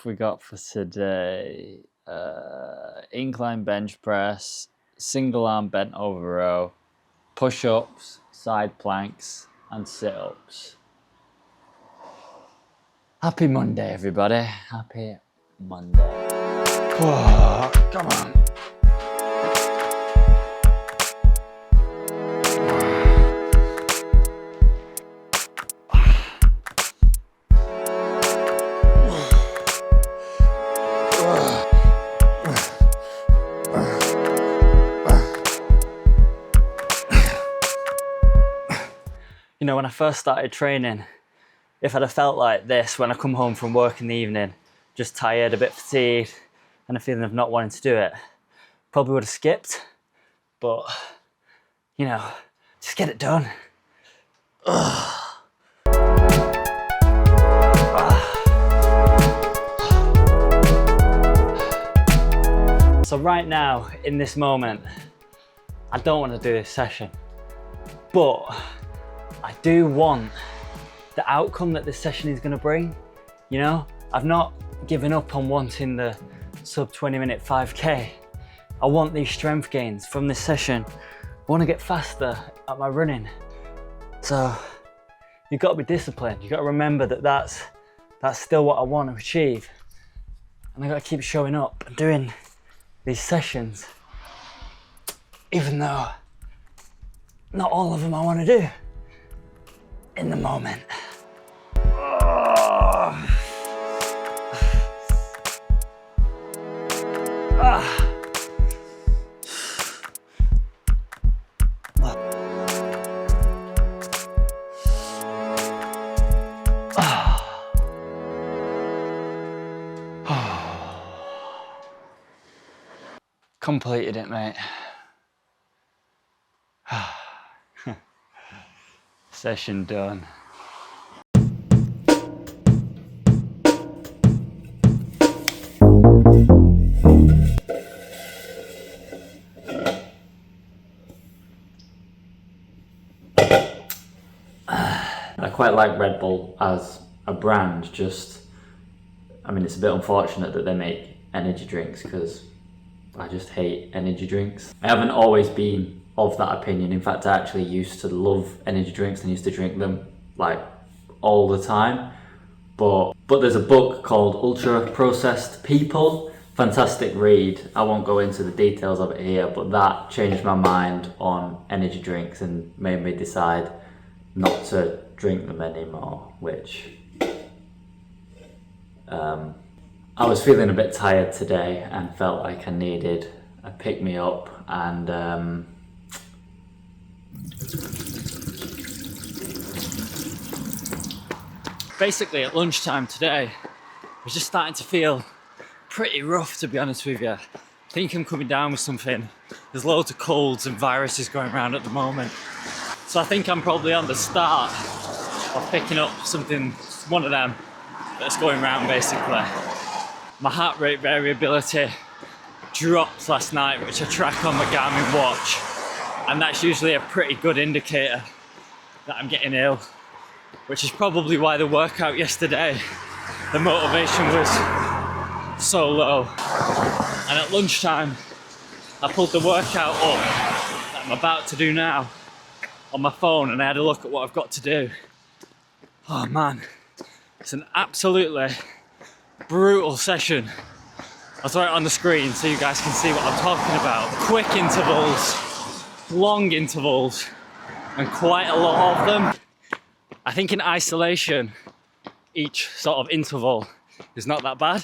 we got for today? Incline bench press, single arm bent over row, push-ups, side planks, and sit-ups. Happy Monday, everybody. Happy Monday. Oh, come on. You know, when I first started training, if I'd have felt like this when I come home from work in the evening, just tired, a bit fatigued, and a feeling of not wanting to do it, probably would have skipped. But, you know, just get it done. So right now, in this moment, I don't want to do this session, but I do want the outcome that this session is going to bring. You know, I've not given up on wanting the sub 20-minute 5K. I want these strength gains from this session. I want to get faster at my running. So you've got to be disciplined. You've got to remember that that's still what I want to achieve. And I've got to keep showing up and doing these sessions, even though not all of them I want to do in the moment. Completed it, mate. Session done. I quite like Red Bull as a brand, I mean, it's a bit unfortunate that they make energy drinks because I just hate energy drinks. I haven't always been of that opinion. In fact, I actually used to love energy drinks and used to drink them like all the time. But there's a book called Ultra Processed People. Fantastic read. I won't go into the details of it here, but that changed my mind on energy drinks and made me decide not to drink them anymore, which I was feeling a bit tired today and felt like I needed a pick-me-up, and basically at lunchtime today I was just starting to feel pretty rough, to be honest with you. I think I'm coming down with something. There's loads of colds and viruses going around at the moment, so I think I'm probably on the start of picking up something, one of them that's going around basically. My heart rate variability dropped last night, which I track on my Garmin watch, and that's usually a pretty good indicator that I'm getting ill, which is probably why the workout yesterday, the motivation was so low. And at lunchtime, I pulled the workout up that I'm about to do now on my phone, and I had a look at what I've got to do. Oh man, it's an absolutely brutal session. I'll throw it on the screen so you guys can see what I'm talking about. Quick intervals, long intervals, and quite a lot of them. I think in isolation, each sort of interval is not that bad,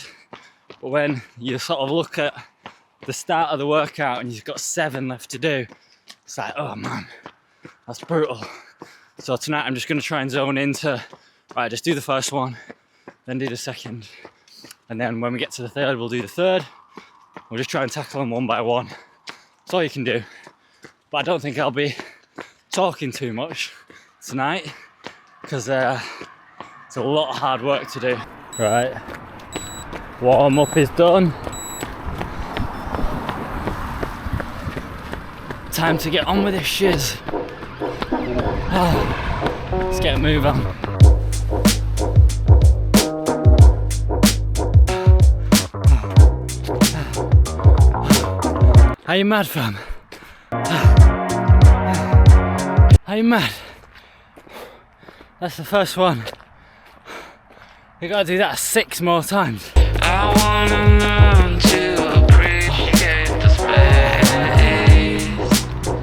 but when you sort of look at the start of the workout and you've got 7 left to do, it's like, oh man, that's brutal. So tonight I'm just going to try and zone into, right, just do the first one, then do the second, and then when we get to the third, we'll do the third. We'll just try and tackle them one by one. That's all you can do. But I don't think I'll be talking too much tonight, because it's a lot of hard work to do. Right, warm up is done. Time to get on with this shiz. Let's get a move on. Are you mad, fam? Are you mad? That's the first one. You gotta do that 6 more times. I wanna learn to appreciate the space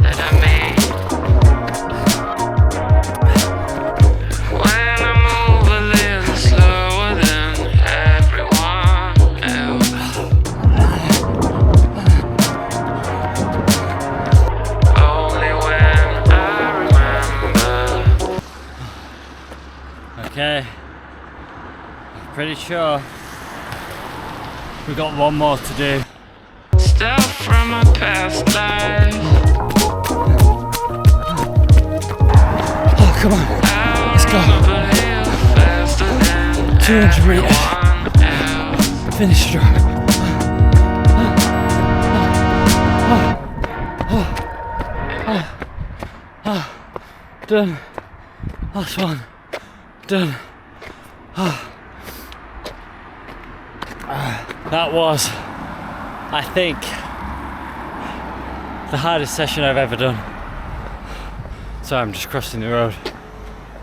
that I made. When I move a little slower than everyone else. Only when I remember. Okay. Pretty sure we got one more to do. Stuff from my past life. Oh, come on. Let's go. 200 meters. Finish strong. Done. Last one. Done. That was, I think, the hardest session I've ever done. Sorry, I'm just crossing the road.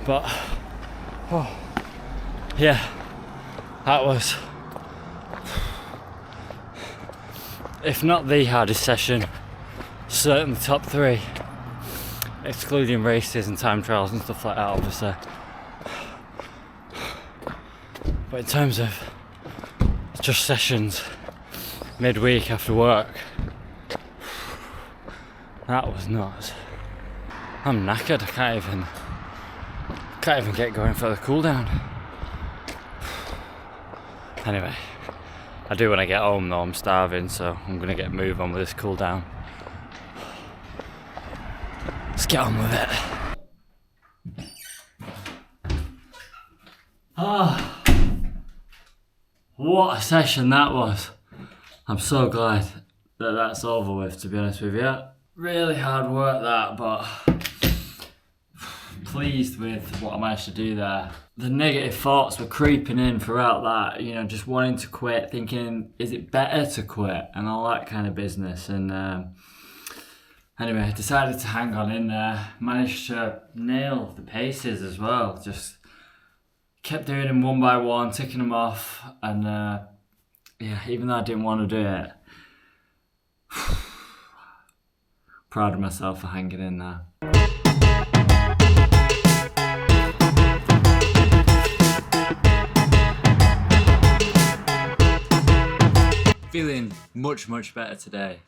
But, yeah, that was, if not the hardest session, certainly top 3, excluding races and time trials and stuff like that, obviously. But in terms of just sessions midweek after work, that was nuts. I'm knackered. I can't even get going for the cool down. Anyway, I do when I get home though. I'm starving, so I'm gonna get a move on with this cool down. Let's get on with it. What a session that was. I'm so glad that that's over with, to be honest with you. Really hard work that, but pleased with what I managed to do there. The negative thoughts were creeping in throughout that, you know, just wanting to quit, thinking, is it better to quit? And all that kind of business. And anyway, I decided to hang on in there, managed to nail the paces as well. Just kept doing them one by one, ticking them off, and yeah, even though I didn't want to do it, proud of myself for hanging in there. Feeling much better today.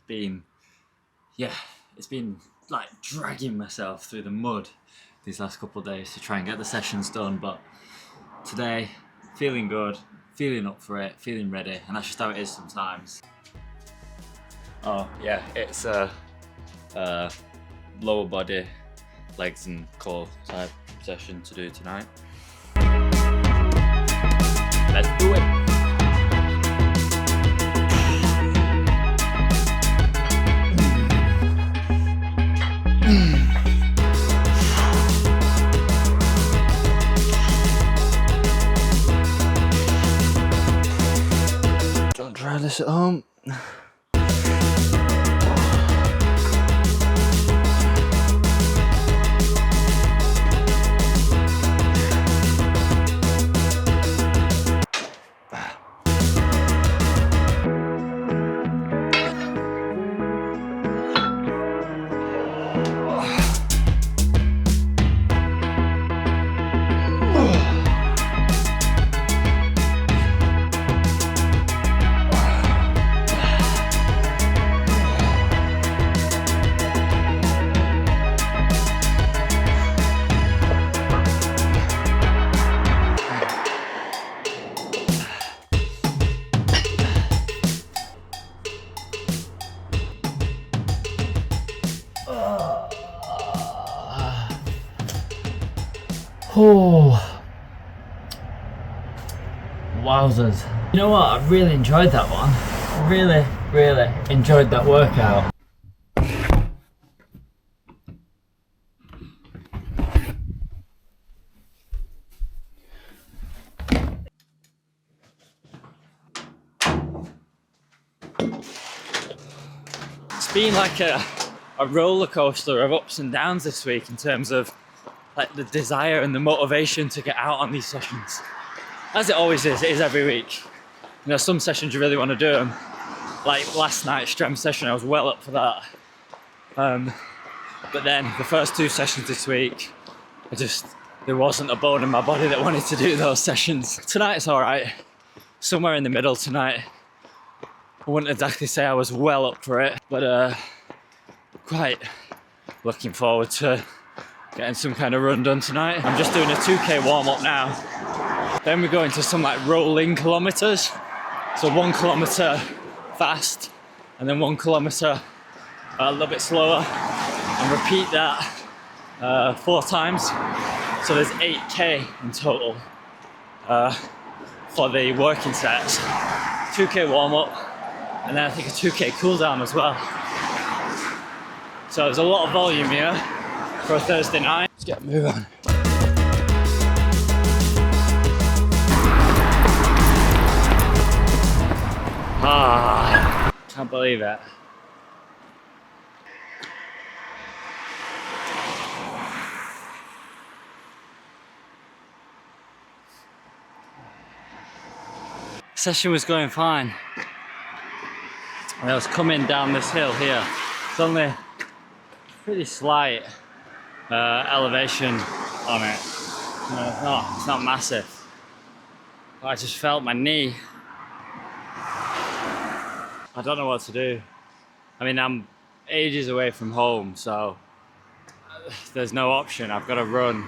It's been like dragging myself through the mud these last couple of days to try and get the sessions done, but today, feeling good, feeling up for it, feeling ready, and that's just how it is sometimes. Oh yeah, it's a lower body, legs and core type session to do tonight. Let's do it! Don't try this at home. Oh, wowzers. You know what, I really enjoyed that one. Really enjoyed that workout. It's been like a roller coaster of ups and downs this week in terms of like the desire and the motivation to get out on these sessions. As it always is, it is every week. You know, some sessions you really want to do them. Like last night's strength session, I was well up for that. But then the first 2 sessions this week, there wasn't a bone in my body that wanted to do those sessions. Tonight's all right. Somewhere in the middle tonight. I wouldn't exactly say I was well up for it, but quite looking forward to getting some kind of run done tonight. I'm just doing a 2K warm up now. Then we go into some like rolling kilometers. So 1 kilometer fast, and then 1 kilometer a little bit slower, and repeat that 4 times. So there's 8K in total for the working sets. 2K warm up. And then I think a 2K cool down as well. So there's a lot of volume here for a Thursday night. Let's get a move on. Can't believe it. Session was going fine. I was coming down this hill here. It's only pretty slight elevation on it. It's not massive. But I just felt my knee. I don't know what to do. I mean, I'm ages away from home, so there's no option. I've got to run.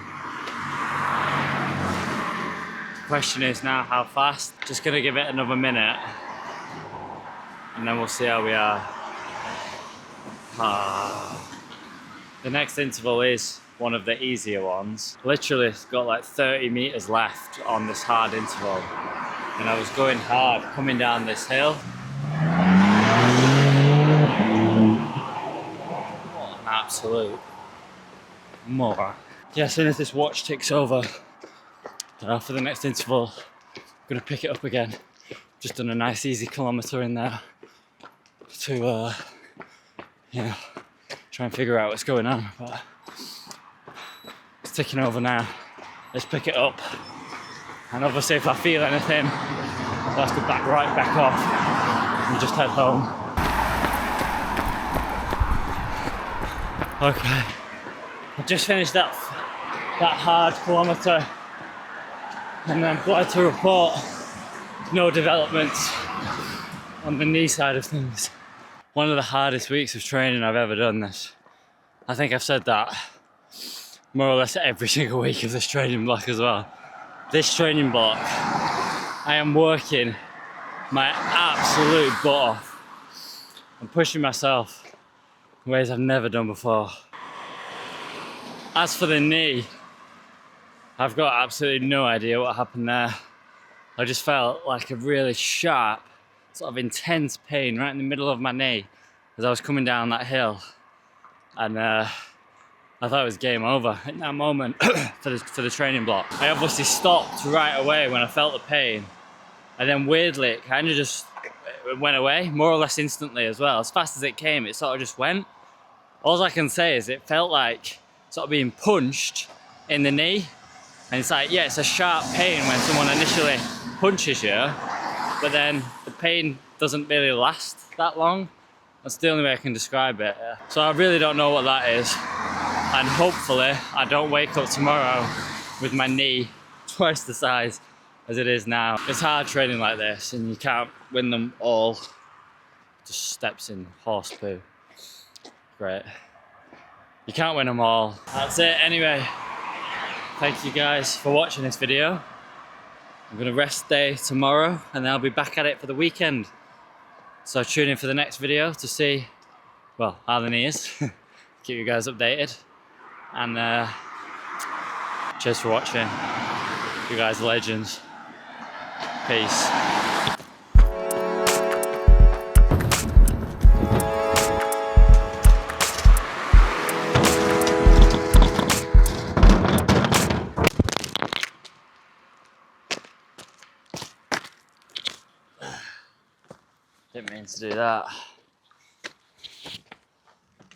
The question is now how fast. Just gonna give it another minute. And then we'll see how we are. The next interval is one of the easier ones. Literally, it's got like 30 meters left on this hard interval. And I was going hard, coming down this hill. What an absolute moron. Yeah, as soon as this watch ticks over, for the next interval, I'm gonna pick it up again. Just done a nice easy kilometer in there to try and figure out what's going on, but it's ticking over now. Let's pick it up, and obviously if I feel anything, I'll have to back right back off and just head home. Okay, I just finished that hard kilometer, and I'm glad to report no developments on the knee side of things. One of the hardest weeks of training I've ever done this. I think I've said that more or less every single week of this training block as well. This training block, I am working my absolute butt off. I'm pushing myself in ways I've never done before. As for the knee, I've got absolutely no idea what happened there. I just felt like a really sharp, sort of intense pain right in the middle of my knee as I was coming down that hill, and I thought it was game over in that moment for the training block. I obviously stopped right away when I felt the pain, and then weirdly it kind of just went away more or less instantly as well. As fast as it came, it sort of just went. All I can say is it felt like sort of being punched in the knee, and it's like, yeah, it's a sharp pain when someone initially punches you, but then the pain doesn't really last that long. That's the only way I can describe it. So I really don't know what that is. And hopefully I don't wake up tomorrow with my knee twice the size as it is now. It's hard training like this, and you can't win them all. Just steps in horse poo. Great. You can't win them all. That's it anyway. Thank you guys for watching this video. I'm gonna rest day tomorrow, and then I'll be back at it for the weekend. So tune in for the next video to see, well, how the knee is. Keep you guys updated. And cheers for watching. You guys are legends. Peace. Didn't mean to do that.